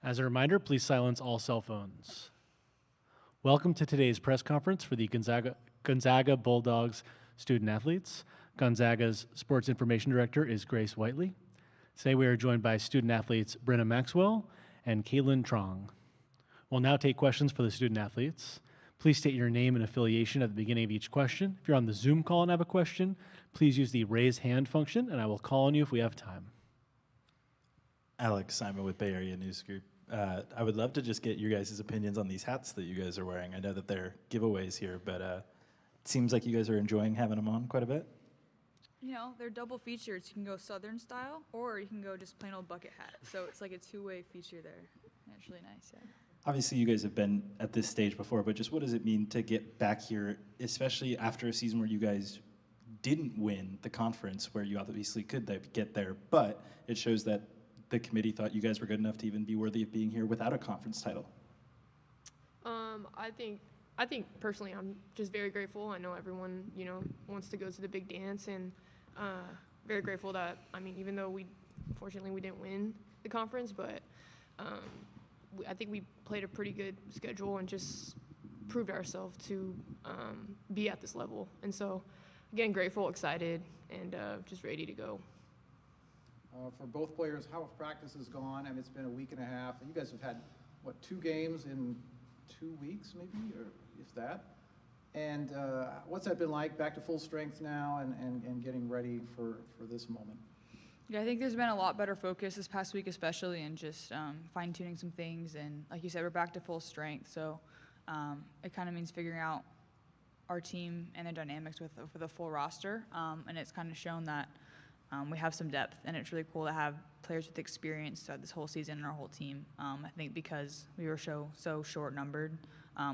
As a reminder, please silence all cell phones. Welcome to today's press conference for the Gonzaga Bulldogs student athletes. Gonzaga's sports information director is Grace Whiteley. Today we are joined by student athletes Brenna Maxwell and Caitlin Trong. We'll now take questions for the student athletes. Please state your name and affiliation at the beginning of each question. If you're on the Zoom call and have a question, please use the raise hand function and I will call on you if we have time. Alex Simon with Bay Area News Group. I would love to just get your guys' opinions on these hats that you guys are wearing. I know that they're giveaways here, but it seems like you guys are enjoying having them on quite a bit. You know, they're double features. You can go Southern style, or you can go just plain old bucket hat. So it's like a two-way feature there. And it's really nice, yeah. Obviously, you guys have been at this stage before, but just what does it mean to get back here, especially after a season where you guys didn't win the conference, where you obviously could get there, but it shows that the committee thought you guys were good enough to even be worthy of being here without a conference title? I think personally, I'm just very grateful. I know everyone, wants to go to the big dance, and very grateful that, even though unfortunately we didn't win the conference, but I think we played a pretty good schedule and just proved ourselves to be at this level. And so, again, grateful, excited, and just ready to go. For both players, how have practices gone? It's been a week and a half. You guys have had, 2 games in 2 weeks, maybe, or if that? And what's that been like? Back to full strength now and getting ready for this moment? Yeah, I think there's been a lot better focus this past week, especially, and just fine-tuning some things. And like you said, we're back to full strength. So it kind of means figuring out our team and their dynamics for the full roster. And it's kind of shown that we have some depth, and it's really cool to have players with experience throughout this whole season and our whole team. I think because we were so short-numbered,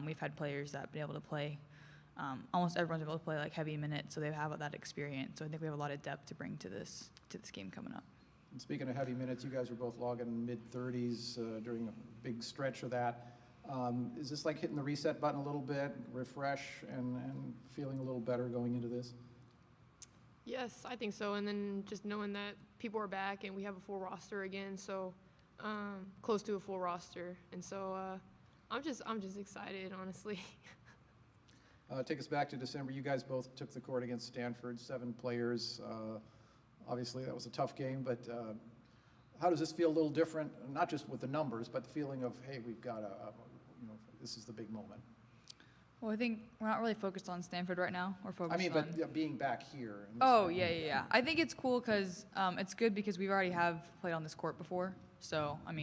we've had players that have been able to play. Almost everyone's able to play like heavy minutes, so they have that experience. So I think we have a lot of depth to bring to this game coming up. And speaking of heavy minutes, you guys were both logging mid-30s during a big stretch of that. Is this like hitting the reset button a little bit, refresh, and feeling a little better going into this? Yes, I think so. And then just knowing that people are back and we have a full roster again, so close to a full roster. And so I'm just excited, honestly. Take us back to December. You guys both took the court against Stanford, 7 players. Obviously, that was a tough game, but how does this feel a little different, not just with the numbers, but the feeling of, hey, we've got this is the big moment? Well, I think we're not really focused on Stanford right now. We're focused on being back here. Oh, yeah. I think it's cool because it's good because we already have played on this court before. So, I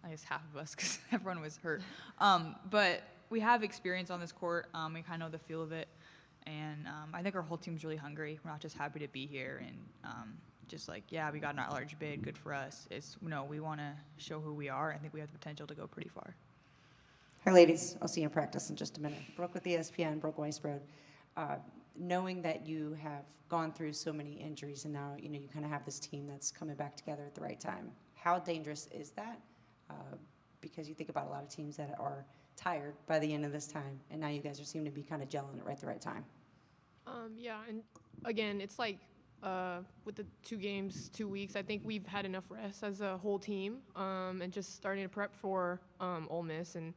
guess half of us because everyone was hurt. But we have experience on this court. We kind of know the feel of it. And I think our whole team's really hungry. We're not just happy to be here and just like, yeah, we got an at-large bid, good for us. We want to show who we are. I think we have the potential to go pretty far. Hi, ladies. I'll see you in practice in just a minute. Brooke with ESPN, Brooke Weisbrod. Knowing that you have gone through so many injuries and now, you kind of have this team that's coming back together at the right time. How dangerous is that? Because you think about a lot of teams that are tired by the end of this time, and now you guys seem to be kind of gelling at the right time. Yeah, and again, it's like with the 2 games, 2 weeks, I think we've had enough rest as a whole team, and just starting to prep for Ole Miss and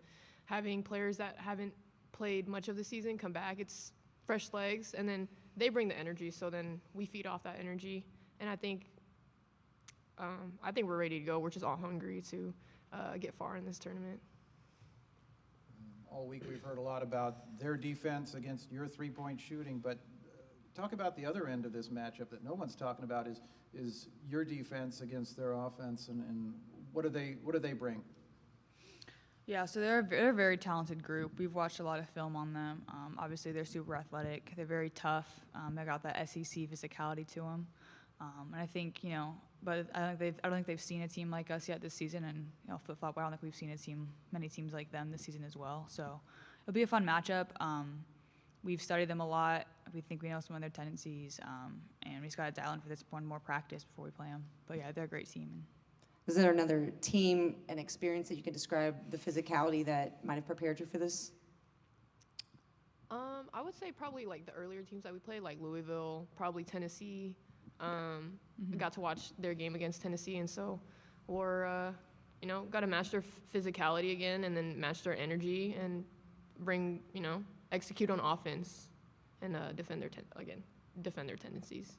having players that haven't played much of the season come back. It's fresh legs, and then they bring the energy, so then we feed off that energy. And I think we're ready to go. We're just all hungry to get far in this tournament. All week we've heard a lot about their defense against your three-point shooting, but talk about the other end of this matchup that no one's talking about is your defense against their offense, and what do they bring? Yeah, so they're a very talented group. We've watched a lot of film on them. Obviously, they're super athletic. They're very tough. They got that SEC physicality to them. And I think, but I don't think they've seen a team like us yet this season. And flip-flop, I don't think we've seen many teams like them this season as well. So it'll be a fun matchup. We've studied them a lot. We think we know some of their tendencies, and we just got to dial in for this one more practice before we play them. But yeah, they're a great team. Is there another team and experience that you can describe the physicality that might have prepared you for this? I would say probably like the earlier teams that we played, like Louisville, probably Tennessee. We got to watch their game against Tennessee, and so we're got to match their physicality again, and then match their energy and bring, execute on offense and defend their tendencies.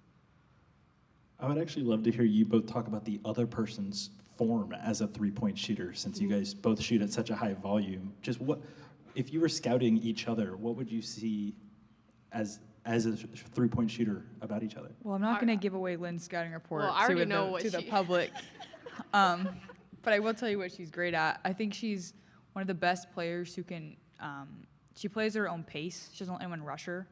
I would actually love to hear you both talk about the other person's form as a three-point shooter, since you guys both shoot at such a high volume. Just if you were scouting each other, what would you see as a three-point shooter about each other? Well, I'm not going to give away Lynn's scouting report Well, I already know to the public. But I will tell you what she's great at. I think she's one of the best players who can, she plays at her own pace. She doesn't let anyone rush her.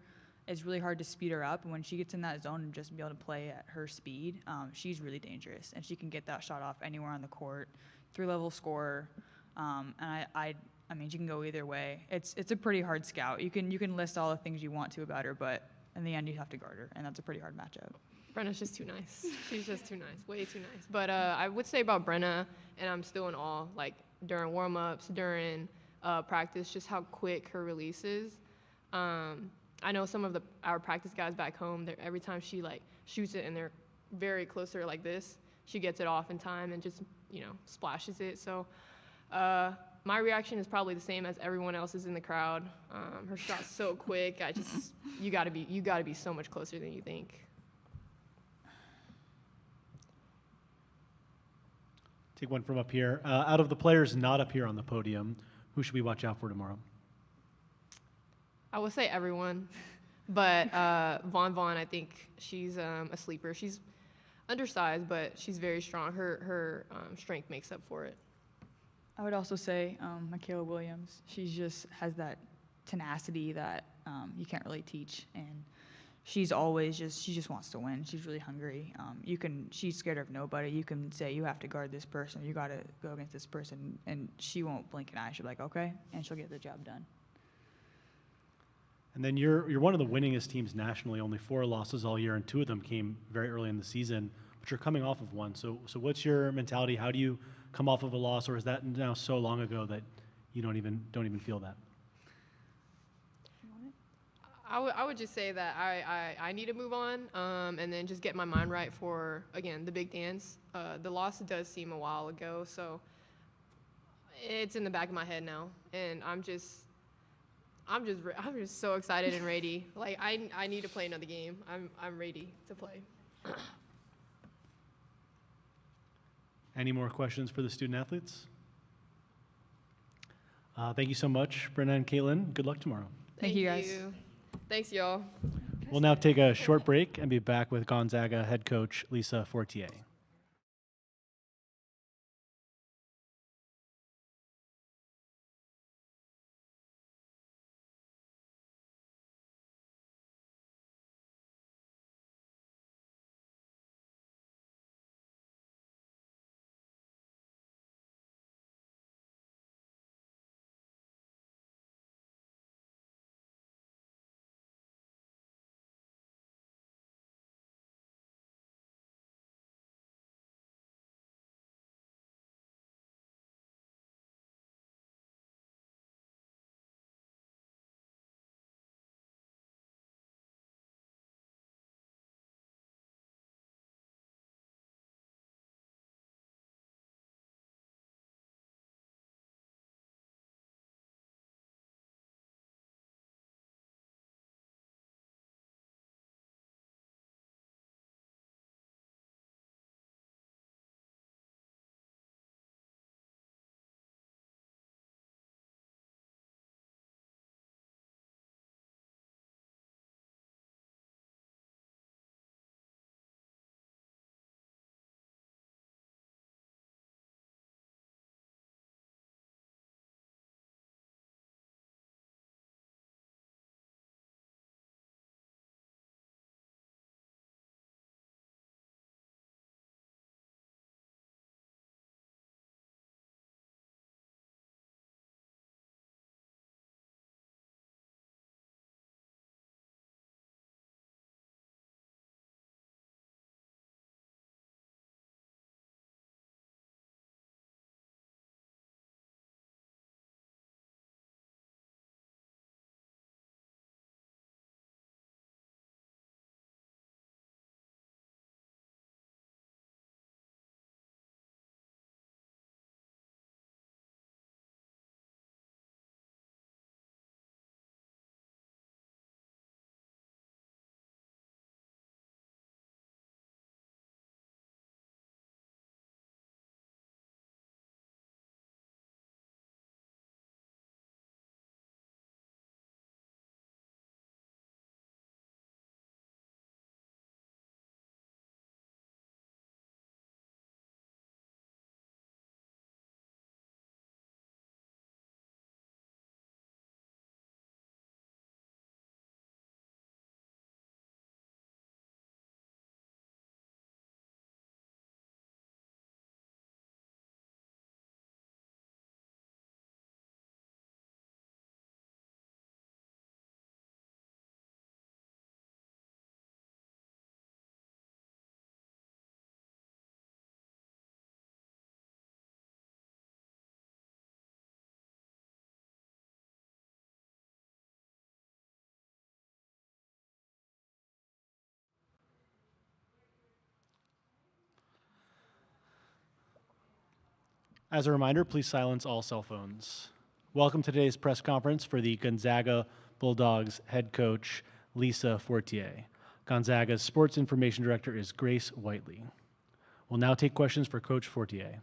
It's really hard to speed her up. And when she gets in that zone and just be able to play at her speed, she's really dangerous. And she can get that shot off anywhere on the court, 3-level scorer. And I mean, she can go either way. It's a pretty hard scout. You can list all the things you want to about her, but in the end, you have to guard her, and that's a pretty hard matchup. Brenna's just too nice. She's just too nice, way too nice. But I would say about Brenna, and I'm still in awe, like during warm-ups, during practice, just how quick her release is. I know some of our practice guys back home, every time she shoots it and they're very close to her like this, she gets it off in time and just, splashes it. So my reaction is probably the same as everyone else's in the crowd. Her shot's so quick. You gotta be so much closer than you think. Take one from up here. Out of the players not up here on the podium, who should we watch out for tomorrow? I would say everyone, but Vaughn, I think she's a sleeper. She's undersized, but she's very strong. Her strength makes up for it. I would also say Michaela Williams. She just has that tenacity that you can't really teach, and she's always she just wants to win. She's really hungry. She's scared of nobody. You can say you have to guard this person, you got to go against this person, and she won't blink an eye. She'll be like, okay, and she'll get the job done. And then you're one of the winningest teams nationally. Only 4 losses all year, and 2 of them came very early in the season. But you're coming off of one. So what's your mentality? How do you come off of a loss, or is that now so long ago that you don't even feel that? I would just say that I need to move on and then just get my mind right for, again, the big dance. The loss does seem a while ago, so it's in the back of my head now, and I'm just so excited and ready. Like I need to play another game. I'm ready to play. Any more questions for the student athletes? Thank you so much, Brenna and Caitlin. Good luck tomorrow. Thank you, guys. Thanks, y'all. We'll now take a short break and be back with Gonzaga head coach Lisa Fortier. As a reminder, please silence all cell phones. Welcome to today's press conference for the Gonzaga Bulldogs head coach, Lisa Fortier. Gonzaga's sports information director is Grace Whiteley. We'll now take questions for Coach Fortier.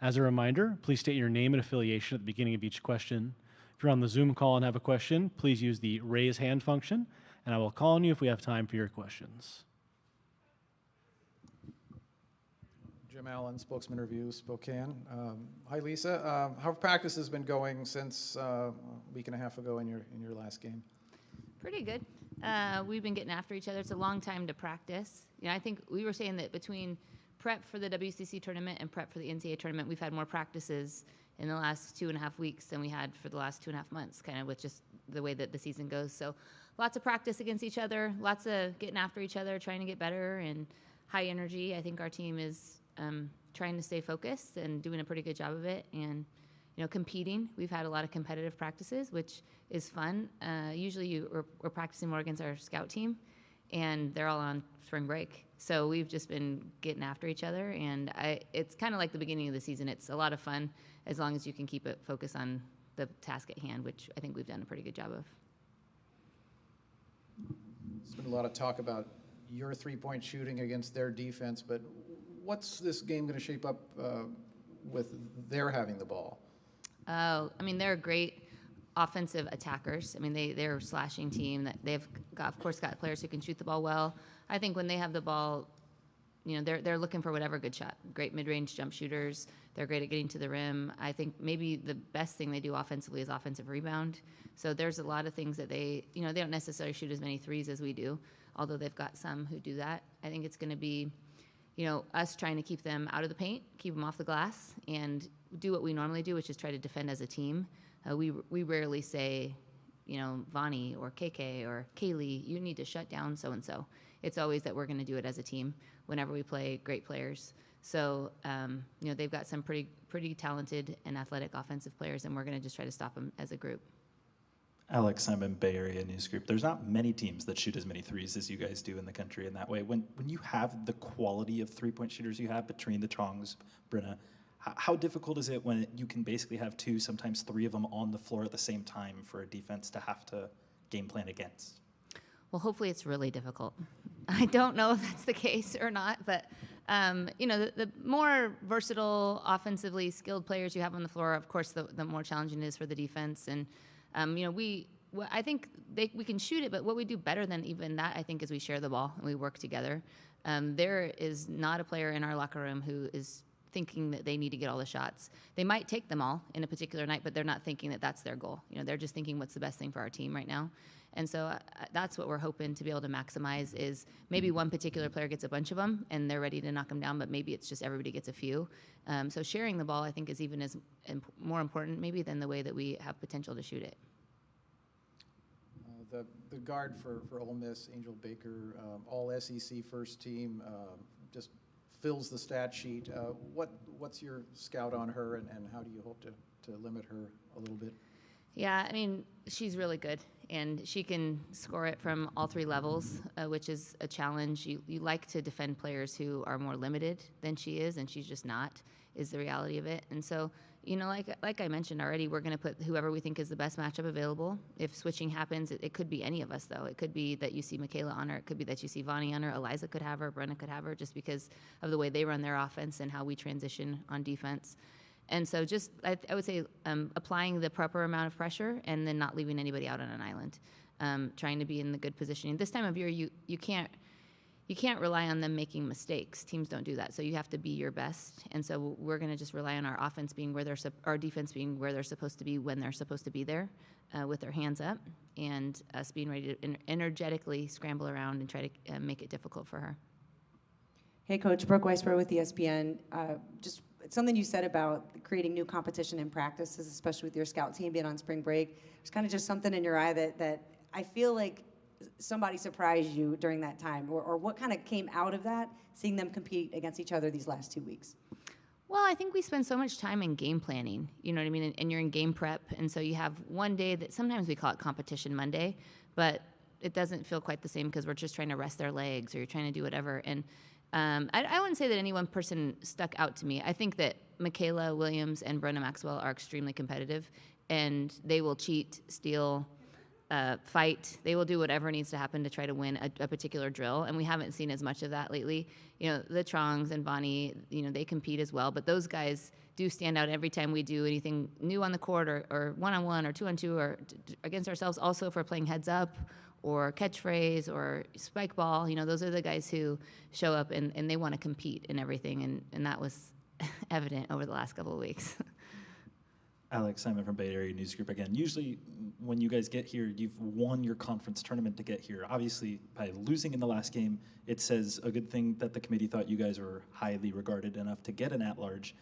As a reminder, please state your name and affiliation at the beginning of each question. If you're on the Zoom call and have a question, please use the raise hand function, and I will call on you if we have time for your questions. Jim Allen, Spokesman Review, Spokane. Hi, Lisa. How have practices been going since a week and a half ago in your last game? Pretty good. We've been getting after each other. It's a long time to practice. You know, I think we were saying that between prep for the WCC tournament and prep for the NCAA tournament, we've had more practices in the last 2.5 weeks than we had for the last 2.5 months, kind of with just the way that the season goes. So lots of practice against each other, lots of getting after each other, trying to get better, and high energy. I think our team is trying to stay focused and doing a pretty good job of it. And, you know, competing. We've had a lot of competitive practices, which is fun. Usually we're practicing more against our scout team, and they're all on spring break. So we've just been getting after each other, and it's kind of like the beginning of the season. It's a lot of fun as long as you can keep it focused on the task at hand, which I think we've done a pretty good job of. There's been a lot of talk about your three-point shooting against their defense, but what's this game going to shape up with their having the ball? Oh, I mean, they're great offensive attackers. I mean, they're a slashing team. That they've got, of course, got players who can shoot the ball well. I think when they have the ball, you know, they're looking for whatever good shot. Great mid-range jump shooters. They're great at getting to the rim. I think maybe the best thing they do offensively is offensive rebound. So there's a lot of things that they don't necessarily shoot as many threes as we do, although they've got some who do that. I think it's going to be, you know, us trying to keep them out of the paint, keep them off the glass, and do what we normally do, which is try to defend as a team. We rarely say, you know, Vonnie or KK or Kaylee, you need to shut down so-and-so. It's always that we're going to do it as a team whenever we play great players. So, you know, they've got some pretty talented and athletic offensive players, and we're going to just try to stop them as a group. Alex Simon, Bay Area News Group. There's not many teams that shoot as many threes as you guys do in the country in that way. When you have the quality of three-point shooters you have between the Chongs, Brenna, how difficult is it when you can basically have two, sometimes three of them on the floor at the same time for a defense to have to game plan against? Well, hopefully it's really difficult. I don't know if that's the case or not, but you know, the more versatile, offensively skilled players you have on the floor, of course, the more challenging it is for the defense. And you know, I think we can shoot it, but what we do better than even that, I think, is we share the ball and we work together. There is not a player in our locker room who is thinking that they need to get all the shots. They might take them all in a particular night, but they're not thinking that that's their goal. You know, they're just thinking what's the best thing for our team right now. And so that's what we're hoping to be able to maximize is maybe one particular player gets a bunch of them and they're ready to knock them down, but maybe it's just everybody gets a few. So sharing the ball, I think, is even as more important maybe than the way that we have potential to shoot it. The guard for Ole Miss, Angel Baker, all SEC first team, just fills the stat sheet. What's your scout on her, and how do you hope to limit her a little bit? Yeah, I mean, she's really good, and she can score it from all three levels, which is a challenge. You like to defend players who are more limited than she is, and she's just not, is the reality of it. And so, you know, like I mentioned already, we're going to put whoever we think is the best matchup available. If switching happens, it could be any of us, though. It could be that you see Michaela on her. It could be that you see Vonnie on her. Eliza could have her. Brenna could have her, just because of the way they run their offense and how we transition on defense. And so just, I would say, applying the proper amount of pressure and then not leaving anybody out on an island, trying to be in the good positioning. This time of year, you can't rely on them making mistakes. Teams don't do that. So you have to be your best. And so we're going to just rely on our offense being where our defense being where they're supposed to be when they're supposed to be there, with their hands up, and us being ready to energetically scramble around and try to make it difficult for her. Hey, Coach, Brooke Weisberg with ESPN. Just something you said about creating new competition in practices, especially with your scout team being on spring break. There's kind of just something in your eye that I feel like somebody surprised you during that time, or what kind of came out of that, seeing them compete against each other these last 2 weeks? Well, I think we spend so much time in game planning, you know what I mean, and you're in game prep, and so you have one day that sometimes we call it Competition Monday, but it doesn't feel quite the same because we're just trying to rest their legs or you're trying to do whatever. And I wouldn't say that any one person stuck out to me. I think that Michaela Williams and Brenna Maxwell are extremely competitive, and they will cheat, steal, fight. They will do whatever needs to happen to try to win a particular drill, and we haven't seen as much of that lately. The Trongs and Bonnie, they compete as well, but those guys do stand out every time we do anything new on the court or one-on-one or two-on-two or against ourselves, also for playing heads up or catchphrase or spike ball. Those are the guys who show up and they want to compete in everything, and that was evident over the last couple of weeks. Alex Simon from Bay Area News Group again. Usually when you guys get here, you've won your conference tournament to get here. Obviously, by losing in the last game, it says a good thing that the committee thought you guys were highly regarded enough to get an at-large.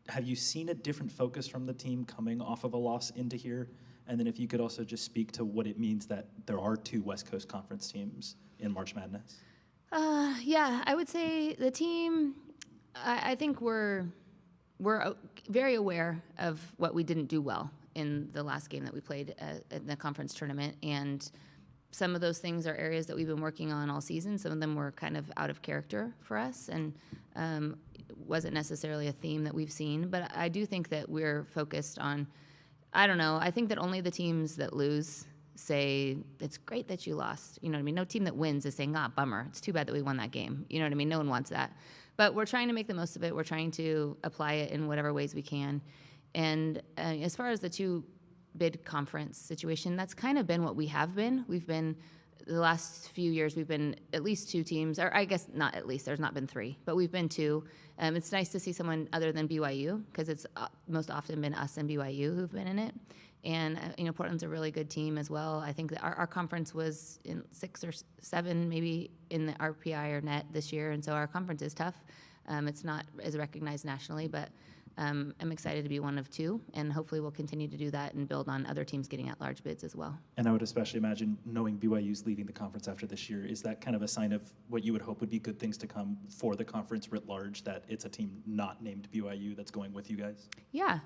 Have you seen a different focus from the team coming off of a loss into here? And then if you could also just speak to what it means that there are 2 West Coast Conference teams in March Madness. Yeah, I would say the team, I think we're very aware of what we didn't do well in the last game that we played in the conference tournament. And some of those things are areas that we've been working on all season. Some of them were kind of out of character for us and wasn't necessarily a theme that we've seen. But I do think that we're focused on, I don't know, I think that only the teams that lose say, it's great that you lost. You know what I mean? No team that wins is saying, bummer. It's too bad that we won that game. You know what I mean? No one wants that. But we're trying to make the most of it. We're trying to apply it in whatever ways we can. And as far as the 2 bid conference situation, that's kind of been what we have been. We've been, the last few years, we've been at least 2 teams, or I guess not at least, there's not been 3, but we've been 2. It's nice to see someone other than BYU, because it's most often been us and BYU who've been in it. And, Portland's a really good team as well. I think that our conference was in 6 or 7, maybe in the RPI or net this year. And so our conference is tough. It's not as recognized nationally, but I'm excited to be one of 2. And hopefully we'll continue to do that and build on other teams getting at large bids as well. And I would especially imagine, knowing BYU's leaving the conference after this year, is that kind of a sign of what you would hope would be good things to come for the conference writ large, that it's a team not named BYU that's going with you guys? Yeah.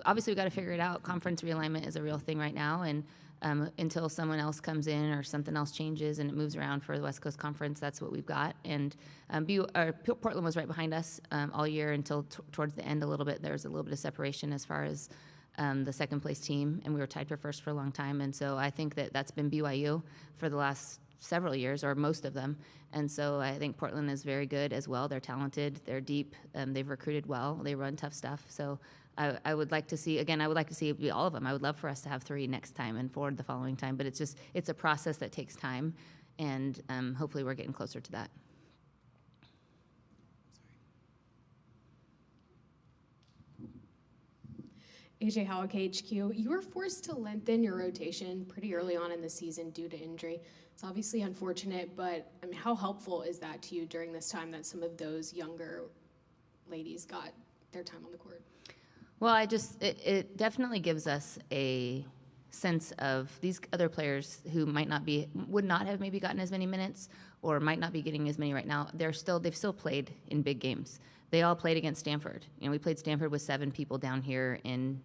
Obviously we've got to figure it out. Conference realignment is a real thing right now. And until someone else comes in or something else changes and it moves around for the West Coast Conference, that's what we've got. And Portland was right behind us all year until towards the end a little bit. There was a little bit of separation as far as the second place team, and we were tied for first for a long time. And so I think that that's been BYU for the last several years, or most of them. And so I think Portland is very good as well. They're talented, they're deep, they've recruited well, they run tough stuff. So I would like to see, again, I would like to see it be all of them. I would love for us to have 3 next time and 4 the following time, but it's a process that takes time, and hopefully we're getting closer to that. AJ Howick, HQ. You were forced to lengthen your rotation pretty early on in the season due to injury. It's obviously unfortunate, but how helpful is that to you during this time that some of those younger ladies got their time on the court? Well, it definitely gives us a sense of these other players who would not have maybe gotten as many minutes or might not be getting as many right now. They've still played in big games. They all played against Stanford. We played Stanford with 7 people down here in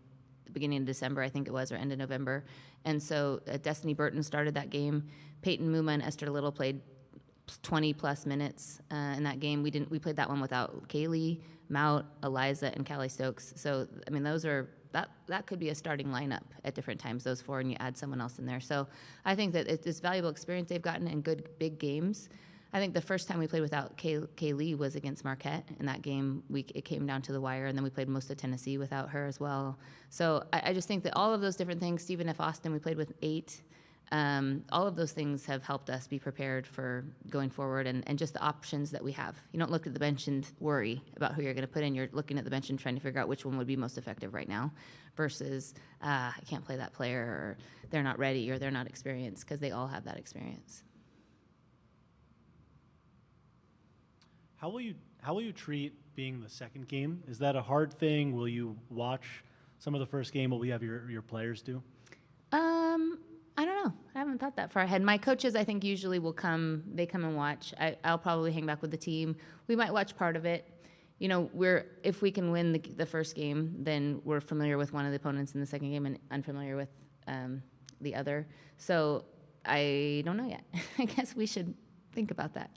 the beginning of December, I think it was, or end of November. And so Destiny Burton started that game. Peyton Muma and Esther Little played 20 plus minutes in that game. We played that one without Kaylee, Mout, Eliza, and Callie Stokes. So those are that could be a starting lineup at different times, those 4, and you add someone else in there. So I think that it's valuable experience they've gotten in good big games. I think the first time we played without Kaylee was against Marquette. In that game, it came down to the wire, and then we played most of Tennessee without her as well. So I just think that all of those different things, Stephen F. Austin, we played with 8. All of those things have helped us be prepared for going forward and just the options that we have. You don't look at the bench and worry about who you're going to put in. You're looking at the bench and trying to figure out which one would be most effective right now versus I can't play that player, or they're not ready, or they're not experienced, because they all have that experience. How will you treat being the second game? Is that a hard thing? Will you watch some of the first game? What will you have your players do? I don't know. I haven't thought that far ahead. My coaches, I think, usually will come. They come and watch. I'll probably hang back with the team. We might watch part of it. If we can win the first game, then we're familiar with one of the opponents in the second game and unfamiliar with the other. So I don't know yet. I guess we should think about that.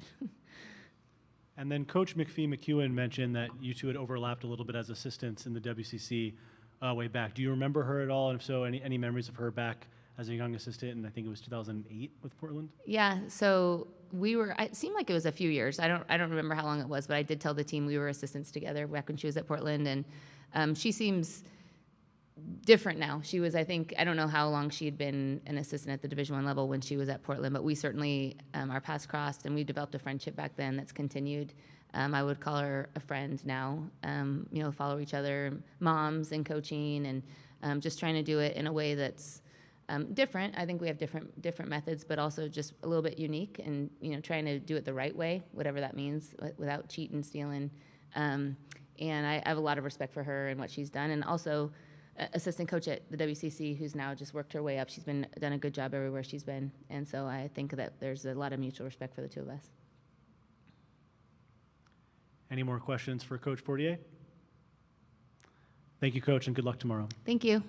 And then Coach McPhee-McEwen mentioned that you two had overlapped a little bit as assistants in the WCC way back. Do you remember her at all? And if so, any memories of her back as a young assistant? And I think it was 2008 with Portland. Yeah, so we were. It seemed like it was a few years. I don't remember how long it was, but I did tell the team we were assistants together back when she was at Portland, and she seems different now. She was, I think, I don't know how long she had been an assistant at the Division I level when she was at Portland, but we certainly our paths crossed, and we developed a friendship back then that's continued. I would call her a friend now. Follow each other, moms and coaching, and just trying to do it in a way that's different. I think we have different methods, but also just a little bit unique, and trying to do it the right way, whatever that means, without cheating, stealing. And I have a lot of respect for her and what she's done, and also assistant coach at the WCC, who's now just worked her way up. She's done a good job everywhere she's been, and so I think that there's a lot of mutual respect for the two of us. Any more questions for Coach Fortier? Thank you, Coach, and good luck tomorrow. Thank you.